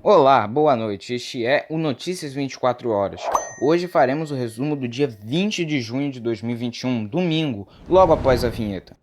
Olá, boa noite. Este é o Notícias 24 Horas. Hoje faremos o resumo do dia 20 de junho de 2021, domingo, logo após a vinheta.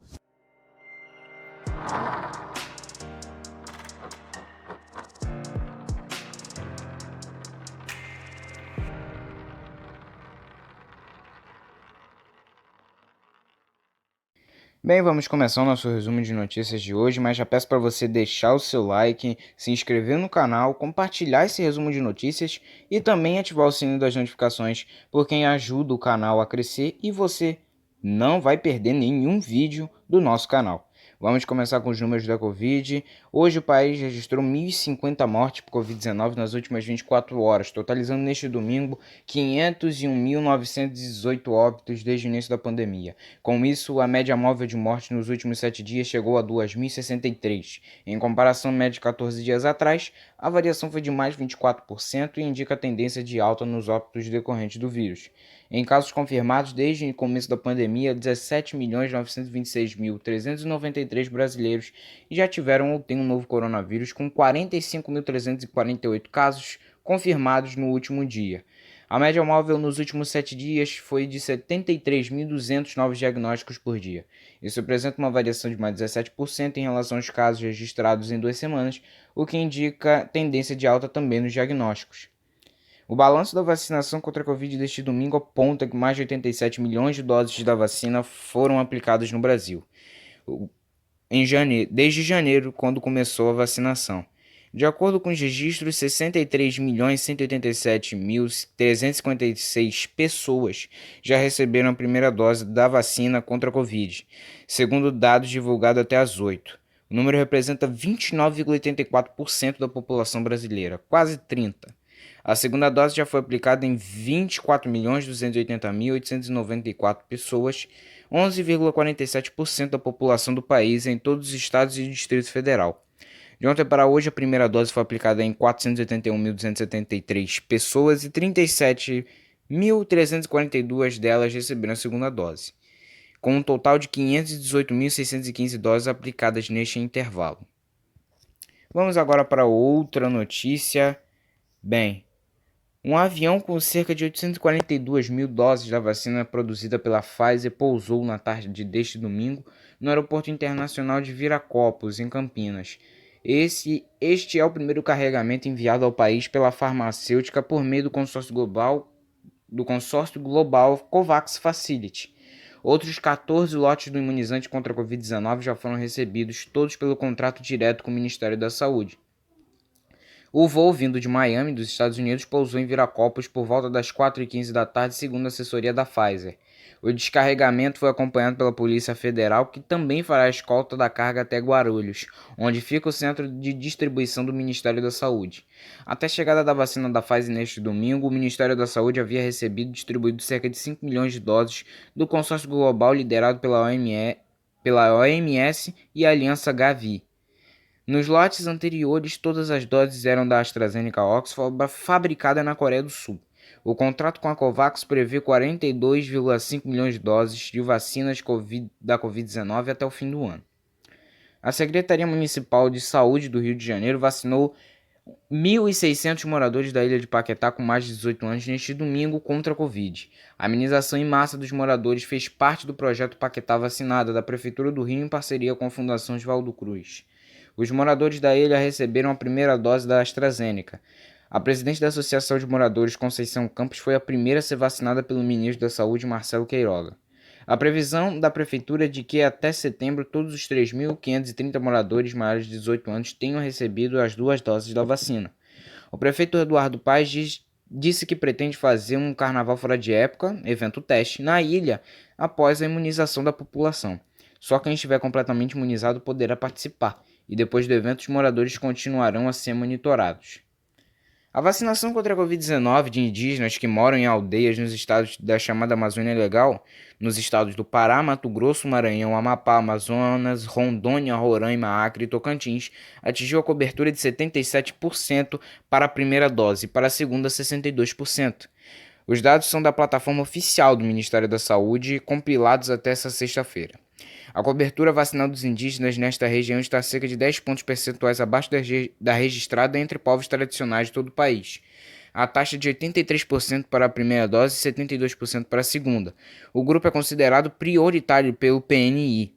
Bem, vamos começar o nosso resumo de notícias de hoje, mas já peço para você deixar o seu like, se inscrever no canal, compartilhar esse resumo de notícias e também ativar o sininho das notificações, porque ajuda o canal a crescer e você não vai perder nenhum vídeo do nosso canal. Vamos começar com os números da Covid. Hoje o país registrou 1.050 mortes por Covid-19 nas últimas 24 horas, totalizando neste domingo 501.918 óbitos desde o início da pandemia. Com isso, a média móvel de mortes nos últimos 7 dias chegou a 2.063. Em comparação à média de 14 dias atrás, a variação foi de mais 24% e indica a tendência de alta nos óbitos decorrentes do vírus. Em casos confirmados desde o começo da pandemia, 17.926.393 brasileiros já tiveram ou têm um novo coronavírus, com 45.348 casos confirmados no último dia. A média móvel nos últimos 7 dias foi de 73.200 novos diagnósticos por dia. Isso representa uma variação de mais 17% em relação aos casos registrados em 2 semanas, o que indica tendência de alta também nos diagnósticos. O balanço da vacinação contra a Covid deste domingo aponta que mais de 87 milhões de doses da vacina foram aplicadas no Brasil, desde janeiro, quando começou a vacinação. De acordo com os registros, 63.187.356 pessoas já receberam a primeira dose da vacina contra a Covid, segundo dados divulgados até às 8. O número representa 29,84% da população brasileira, quase 30%. A segunda dose já foi aplicada em 24.280.894 pessoas, 11,47% da população do país em todos os estados e Distrito Federal. De ontem para hoje, a primeira dose foi aplicada em 481.273 pessoas e 37.342 delas receberam a segunda dose, com um total de 518.615 doses aplicadas neste intervalo. Vamos agora para outra notícia. Bem, um avião com cerca de 842 mil doses da vacina produzida pela Pfizer pousou na tarde deste domingo no Aeroporto Internacional de Viracopos, em Campinas. Este é o primeiro carregamento enviado ao país pela farmacêutica por meio do consórcio global COVAX Facility. Outros 14 lotes do imunizante contra a Covid-19 já foram recebidos, todos pelo contrato direto com o Ministério da Saúde. O voo vindo de Miami, dos Estados Unidos, pousou em Viracopos por volta das 4h15 da tarde, segundo a assessoria da Pfizer. O descarregamento foi acompanhado pela Polícia Federal, que também fará a escolta da carga até Guarulhos, onde fica o centro de distribuição do Ministério da Saúde. Até a chegada da vacina da Pfizer neste domingo, o Ministério da Saúde havia recebido e distribuído cerca de 5 milhões de doses do consórcio global liderado pela OMS e a Aliança Gavi. Nos lotes anteriores, todas as doses eram da AstraZeneca Oxford, fabricada na Coreia do Sul. O contrato com a COVAX prevê 42,5 milhões de doses de vacinas da Covid-19 até o fim do ano. A Secretaria Municipal de Saúde do Rio de Janeiro vacinou 1.600 moradores da ilha de Paquetá com mais de 18 anos neste domingo contra a Covid. A imunização em massa dos moradores fez parte do projeto Paquetá Vacinada da Prefeitura do Rio em parceria com a Fundação Oswaldo Cruz. Os moradores da ilha receberam a primeira dose da AstraZeneca. A presidente da Associação de Moradores, Conceição Campos, foi a primeira a ser vacinada pelo ministro da Saúde, Marcelo Queiroga. A previsão da prefeitura é de que até setembro todos os 3.530 moradores maiores de 18 anos tenham recebido as 2 doses da vacina. O prefeito Eduardo Paes disse que pretende fazer um carnaval fora de época, evento teste, na ilha após a imunização da população. Só quem estiver completamente imunizado poderá participar, e depois do evento os moradores continuarão a ser monitorados. A vacinação contra a Covid-19 de indígenas que moram em aldeias nos estados da chamada Amazônia Legal, nos estados do Pará, Mato Grosso, Maranhão, Amapá, Amazonas, Rondônia, Roraima, Acre e Tocantins, atingiu a cobertura de 77% para a primeira dose e para a segunda 62%. Os dados são da plataforma oficial do Ministério da Saúde, compilados até essa sexta-feira. A cobertura vacinal dos indígenas nesta região está cerca de 10 pontos percentuais abaixo da registrada entre povos tradicionais de todo o país. A taxa de 83% para a primeira dose e 72% para a segunda. O grupo é considerado prioritário pelo PNI.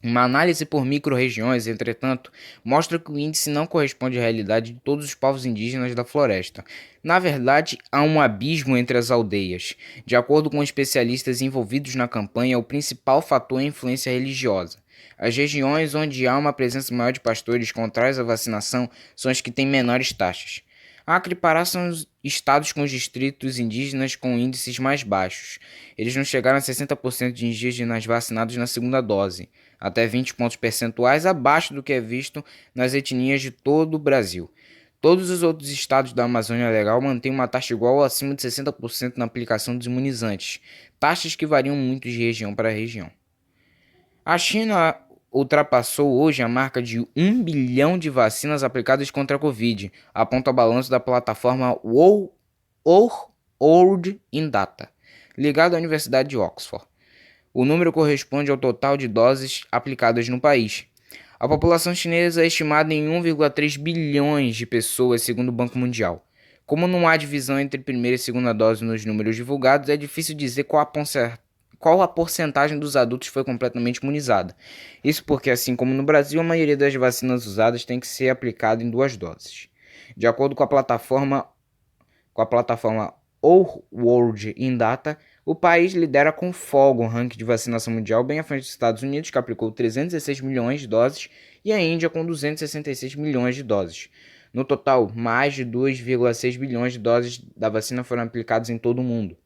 Uma análise por micro-regiões, entretanto, mostra que o índice não corresponde à realidade de todos os povos indígenas da floresta. Na verdade, há um abismo entre as aldeias. De acordo com especialistas envolvidos na campanha, o principal fator é a influência religiosa. As regiões onde há uma presença maior de pastores contrários à vacinação são as que têm menores taxas. Acre e Pará são os estados com os distritos indígenas com índices mais baixos. Eles não chegaram a 60% de indígenas vacinados na segunda dose, até 20 pontos percentuais abaixo do que é visto nas etnias de todo o Brasil. Todos os outros estados da Amazônia Legal mantêm uma taxa igual ou acima de 60% na aplicação dos imunizantes, taxas que variam muito de região para região. A China ultrapassou hoje a marca de 1 bilhão de vacinas aplicadas contra a Covid, aponta o balanço da plataforma World in Data, ligado à Universidade de Oxford. O número corresponde ao total de doses aplicadas no país. A população chinesa é estimada em 1,3 bilhões de pessoas, segundo o Banco Mundial. Como não há divisão entre primeira e segunda dose nos números divulgados, é difícil dizer qual a porcentagem dos adultos foi completamente imunizada. Isso porque, assim como no Brasil, a maioria das vacinas usadas tem que ser aplicada em 2 doses. De acordo com a plataforma World in Data, o país lidera com folga o ranking de vacinação mundial, bem à frente dos Estados Unidos, que aplicou 316 milhões de doses, e a Índia com 266 milhões de doses. No total, mais de 2,6 bilhões de doses da vacina foram aplicadas em todo o mundo.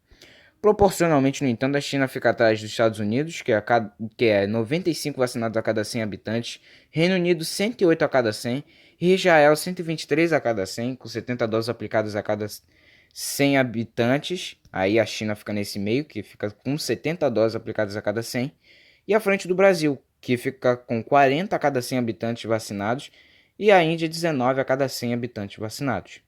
Proporcionalmente, no entanto, a China fica atrás dos Estados Unidos, que é 95 vacinados a cada 100 habitantes, Reino Unido 108 a cada 100 e Israel 123 a cada 100, com 70 doses aplicadas a cada 100 habitantes. Aí a China fica nesse meio, que fica com 70 doses aplicadas a cada 100, e à frente do Brasil, que fica com 40 a cada 100 habitantes vacinados, e a Índia 19 a cada 100 habitantes vacinados.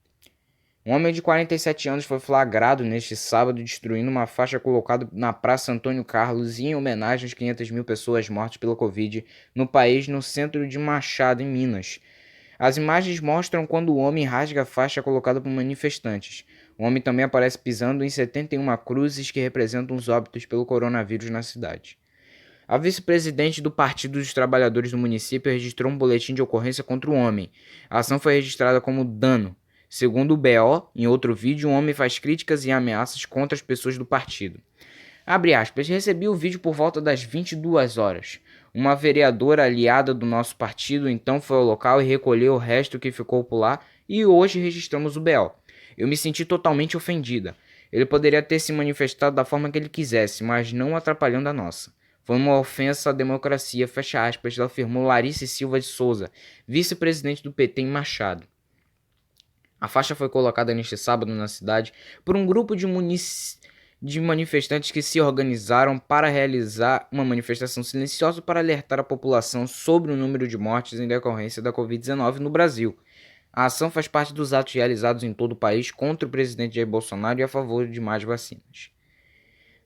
Um homem de 47 anos foi flagrado neste sábado destruindo uma faixa colocada na Praça Antônio Carlos em homenagem às 500 mil pessoas mortas pela Covid no país, no centro de Machado, em Minas. As imagens mostram quando o homem rasga a faixa colocada por manifestantes. O homem também aparece pisando em 71 cruzes que representam os óbitos pelo coronavírus na cidade. A vice-presidente do Partido dos Trabalhadores do município registrou um boletim de ocorrência contra o homem. A ação foi registrada como dano. Segundo o BO, em outro vídeo, um homem faz críticas e ameaças contra as pessoas do partido. Abre aspas, recebi o vídeo por volta das 22 horas. Uma vereadora aliada do nosso partido então foi ao local e recolheu o resto que ficou por lá e hoje registramos o BO. Eu me senti totalmente ofendida. Ele poderia ter se manifestado da forma que ele quisesse, mas não atrapalhando a nossa. Foi uma ofensa à democracia, fecha aspas, afirmou Larissa Silva de Souza, vice-presidente do PT em Machado. A faixa foi colocada neste sábado na cidade por um grupo de manifestantes que se organizaram para realizar uma manifestação silenciosa para alertar a população sobre o número de mortes em decorrência da Covid-19 no Brasil. A ação faz parte dos atos realizados em todo o país contra o presidente Jair Bolsonaro e a favor de mais vacinas.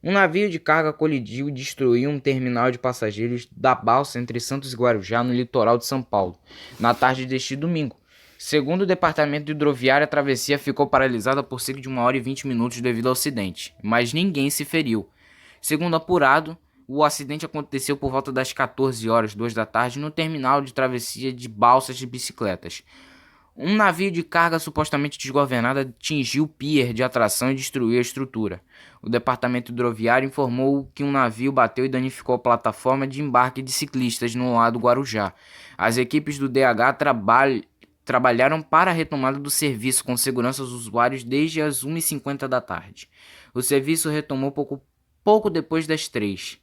Um navio de carga colidiu e destruiu um terminal de passageiros da balsa entre Santos e Guarujá, no litoral de São Paulo, na tarde deste domingo. Segundo o Departamento Hidroviário, a travessia ficou paralisada por cerca de 1 hora e 20 minutos devido ao acidente, mas ninguém se feriu. Segundo apurado, o acidente aconteceu por volta das 14 horas, 2 da tarde, no terminal de travessia de balsas de bicicletas. Um navio de carga supostamente desgovernado atingiu o pier de atração e destruiu a estrutura. O Departamento Hidroviário informou que um navio bateu e danificou a plataforma de embarque de ciclistas no lado Guarujá. As equipes do DH trabalharam para a retomada do serviço com segurança aos usuários desde as 1h50 da tarde. O serviço retomou pouco depois das 3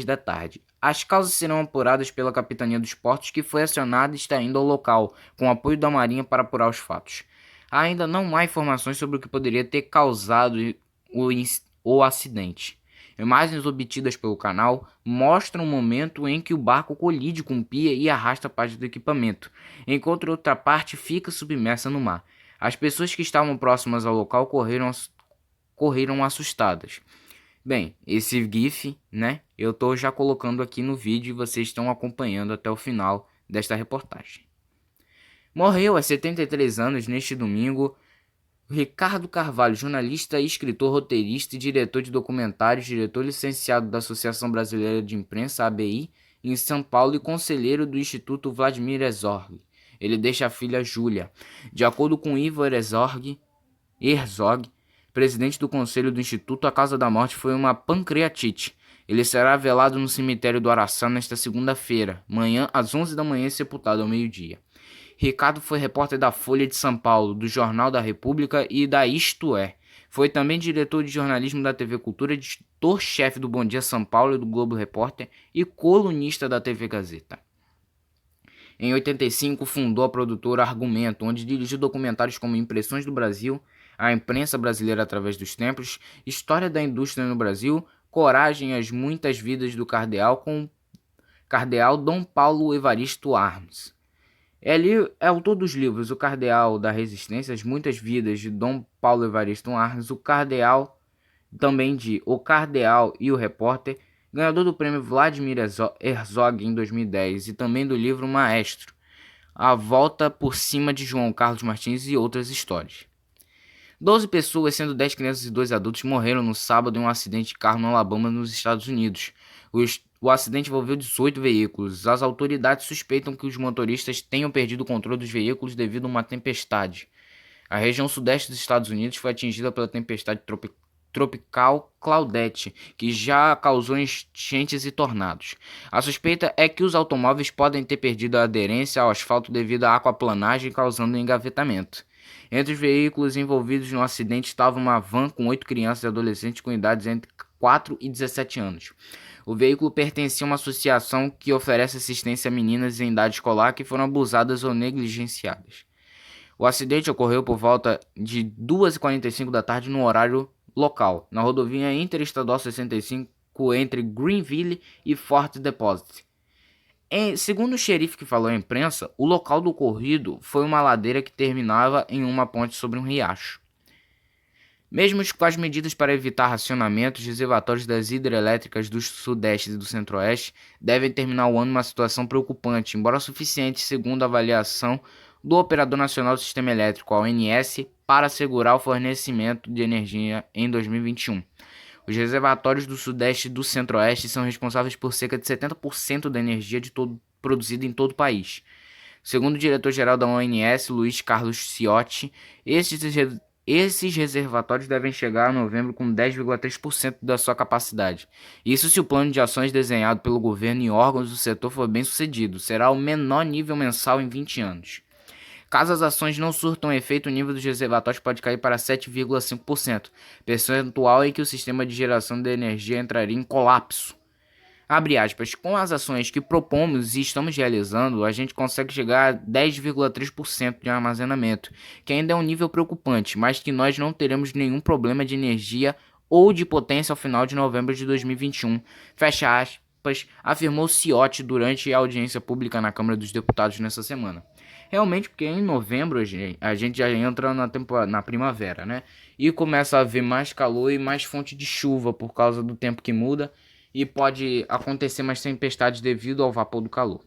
da tarde. As causas serão apuradas pela Capitania dos Portos, que foi acionada e está indo ao local, com apoio da Marinha para apurar os fatos. Ainda não há informações sobre o que poderia ter causado o acidente. Imagens obtidas pelo canal mostram o momento em que o barco colide com o pia e arrasta parte do equipamento, enquanto outra parte fica submersa no mar. As pessoas que estavam próximas ao local correram assustadas. Bem, esse GIF, né, eu tô já colocando aqui no vídeo e vocês estão acompanhando até o final desta reportagem. Morreu aos 73 anos neste domingo Ricardo Carvalho, jornalista, escritor, roteirista e diretor de documentários, diretor licenciado da Associação Brasileira de Imprensa, ABI, em São Paulo e conselheiro do Instituto Vladimir Herzog. Ele deixa a filha Júlia. De acordo com Ivo Herzog, presidente do conselho do Instituto, a causa da morte foi uma pancreatite. Ele será velado no cemitério do Araçá nesta segunda-feira, manhã às 11 da manhã e sepultado ao meio-dia. Ricardo foi repórter da Folha de São Paulo, do Jornal da República e da Isto É. Foi também diretor de jornalismo da TV Cultura, editor-chefe do Bom Dia São Paulo e do Globo Repórter e colunista da TV Gazeta. Em 85, fundou a produtora Argumento, onde dirigiu documentários como Impressões do Brasil, A Imprensa Brasileira através dos Tempos, História da Indústria no Brasil, Coragem, As Muitas Vidas do Cardeal, com Cardeal Dom Paulo Evaristo Arns. É autor dos livros O Cardeal da Resistência, As Muitas Vidas de Dom Paulo Evaristo Arns, O Cardeal, também de O Cardeal e o Repórter, ganhador do prêmio Vladimir Herzog em 2010 e também do livro Maestro, A Volta por Cima de João Carlos Martins e outras histórias. 12 pessoas, sendo 10 crianças e 2 adultos, morreram no sábado em um acidente de carro no Alabama, nos Estados Unidos. O acidente envolveu 18 veículos. As autoridades suspeitam que os motoristas tenham perdido o controle dos veículos devido a uma tempestade. A região sudeste dos Estados Unidos foi atingida pela tempestade tropical Claudette, que já causou enchentes e tornados. A suspeita é que os automóveis podem ter perdido a aderência ao asfalto devido à aquaplanagem, causando um engavetamento. Entre os veículos envolvidos no acidente estava uma van com 8 crianças e adolescentes com idades entre 4 e 17 anos. O veículo pertencia a uma associação que oferece assistência a meninas em idade escolar que foram abusadas ou negligenciadas. O acidente ocorreu por volta de 2h45 da tarde no horário local, na rodovia Interestadual 65 entre Greenville e Fort Deposit. Segundo o xerife que falou à imprensa, o local do ocorrido foi uma ladeira que terminava em uma ponte sobre um riacho. Mesmo com as medidas para evitar racionamento, os reservatórios das hidrelétricas do Sudeste e do Centro-Oeste devem terminar o ano em uma situação preocupante, embora suficiente, segundo a avaliação do Operador Nacional do Sistema Elétrico, a ONS, para assegurar o fornecimento de energia em 2021. Os reservatórios do Sudeste e do Centro-Oeste são responsáveis por cerca de 70% da energia produzida em todo o país. Segundo o diretor-geral da ONS, Luiz Carlos Ciotti, esses reservatórios devem chegar a novembro com 10,3% da sua capacidade. Isso se o plano de ações desenhado pelo governo e órgãos do setor for bem sucedido. Será o menor nível mensal em 20 anos. Caso as ações não surtam efeito, o nível dos reservatórios pode cair para 7,5%, percentual em que o sistema de geração de energia entraria em colapso. Abre aspas, com as ações que propomos e estamos realizando, a gente consegue chegar a 10,3% de armazenamento, que ainda é um nível preocupante, mas que nós não teremos nenhum problema de energia ou de potência ao final de novembro de 2021. Fecha aspas, afirmou Ciotti durante a audiência pública na Câmara dos Deputados nessa semana. Realmente, porque em novembro a gente já entra na primavera, né? E começa a haver mais calor e mais fonte de chuva por causa do tempo que muda. E pode acontecer mais tempestades devido ao vapor do calor.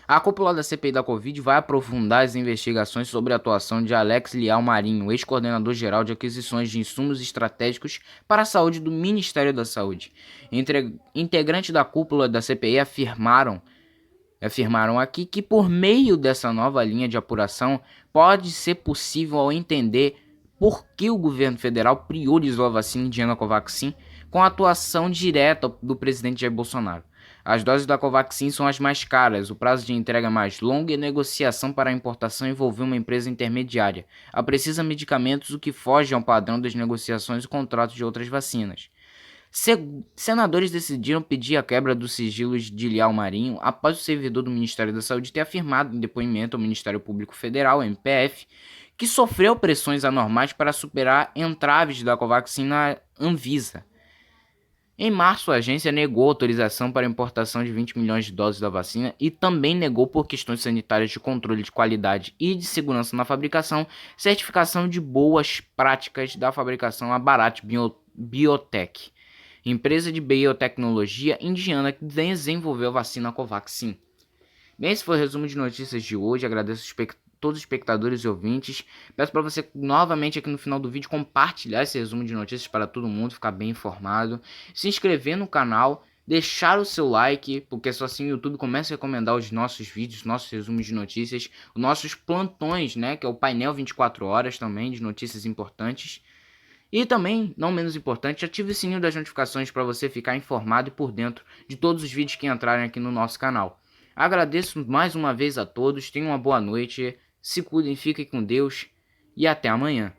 A cúpula da CPI da Covid vai aprofundar as investigações sobre a atuação de Alex Lial Marinho, ex-coordenador-geral de aquisições de insumos estratégicos para a saúde do Ministério da Saúde. Integrantes da cúpula da CPI afirmaram aqui que por meio dessa nova linha de apuração pode ser possível entender por que o governo federal priorizou a vacina indiana Covaxin com a atuação direta do presidente Jair Bolsonaro. As doses da Covaxin são as mais caras, o prazo de entrega é mais longo e a negociação para a importação envolveu uma empresa intermediária. Precisa medicamentos, o que foge ao padrão das negociações e contratos de outras vacinas. Senadores decidiram pedir a quebra dos sigilos de Lial Marinho após o servidor do Ministério da Saúde ter afirmado em depoimento ao Ministério Público Federal, MPF, que sofreu pressões anormais para superar entraves da Covaxin na Anvisa. Em março, a agência negou autorização para a importação de 20 milhões de doses da vacina e também negou por questões sanitárias de controle de qualidade e de segurança na fabricação, certificação de boas práticas da fabricação a Bharat Biotech, empresa de biotecnologia indiana que desenvolveu a vacina Covaxin. Bem, esse foi o resumo de notícias de hoje. Agradeço todos os espectadores e ouvintes. Peço para você novamente aqui no final do vídeo compartilhar esse resumo de notícias para todo mundo ficar bem informado. Se inscrever no canal, deixar o seu like, porque só assim o YouTube começa a recomendar os nossos vídeos, nossos resumos de notícias, os nossos plantões, né, que é o painel 24 horas também de notícias importantes. E também, não menos importante, ative o sininho das notificações para você ficar informado e por dentro de todos os vídeos que entrarem aqui no nosso canal. Agradeço mais uma vez a todos, tenham uma boa noite, se cuidem, fiquem com Deus e até amanhã.